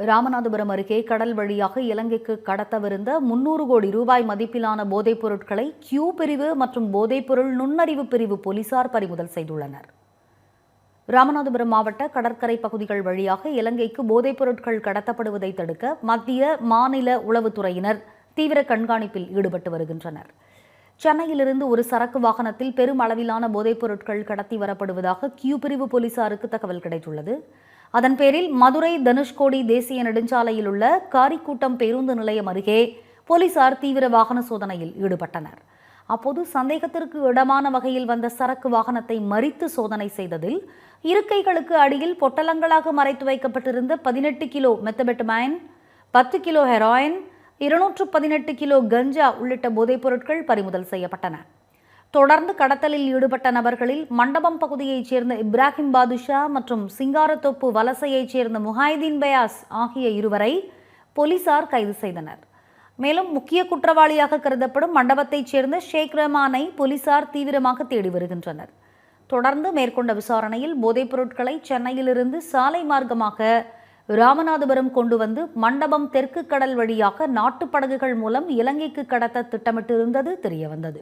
ராமநாதபுரம் அருகே கடல் வழியாக இலங்கைக்கு கடத்தவிருந்த 300 கோடி ரூபாய் மதிப்பிலான போதைப் பொருட்களை கியூ பிரிவு மற்றும் போதைப்பொருள் நுண்ணறிவு பிரிவு போலீசார் பறிமுதல் செய்துள்ளனர். ராமநாதபுரம் மாவட்ட கடற்கரை பகுதிகள் வழியாக இலங்கைக்கு போதைப் பொருட்கள் கடத்தப்படுவதை தடுக்க மத்திய மாநில உளவுத்துறையினர் தீவிர கண்காணிப்பில் ஈடுபட்டு வருகின்றனர். சென்னையிலிருந்து ஒரு சரக்கு வாகனத்தில் பெரும் அளவிலான போதைப் பொருட்கள் கடத்தி வரப்படுவதாக கியூ பிரிவு போலீசாருக்கு தகவல் கிடைத்துள்ளது. அதன் பேரில் மதுரை தனுஷ்கோடி தேசிய நெடுஞ்சாலையில் உள்ள காரிக்கூட்டம் பேருந்து நிலையம் அருகே போலீசார் தீவிர வாகன சோதனையில் ஈடுபட்டனர். அப்போது சந்தேகத்திற்கு இடமான வகையில் வந்த சரக்கு வாகனத்தை மறித்து சோதனை செய்ததில் இருக்கைகளுக்கு அடியில் பொட்டலங்களாக மறைத்து வைக்கப்பட்டிருந்த 18 kilo methamphetamine, 10 kilo heroin, 218 kilo கஞ்சா உள்ளிட்ட போதைப் பொருட்கள் பறிமுதல் செய்யப்பட்டன. தொடர்ந்து கடத்தலில் ஈடுபட்ட நபர்களில் மண்டபம் பகுதியைச் சேர்ந்த இப்ராஹிம் பாதுஷா மற்றும் சிங்காரத்தோப்பு வலசையைச் சேர்ந்த முஹைதீன் பயாஸ் ஆகிய இருவரை போலீசார் கைது செய்தனர். மேலும் முக்கிய குற்றவாளியாக கருதப்படும் மண்டபத்தைச் சேர்ந்த ஷேக் ரஹ்மானை போலீசார் தீவிரமாக தேடி வருகின்றனர். தொடர்ந்து மேற்கொண்ட விசாரணையில் போதைப் பொருட்களை சென்னையிலிருந்து சாலை மார்க்கமாக ராமநாதபுரம் கொண்டு வந்து மண்டபம் தெற்கு கடல் வழியாக நாட்டுப்படகுகள் மூலம் இலங்கைக்கு கடத்த திட்டமிட்டிருந்தது தெரியவந்தது.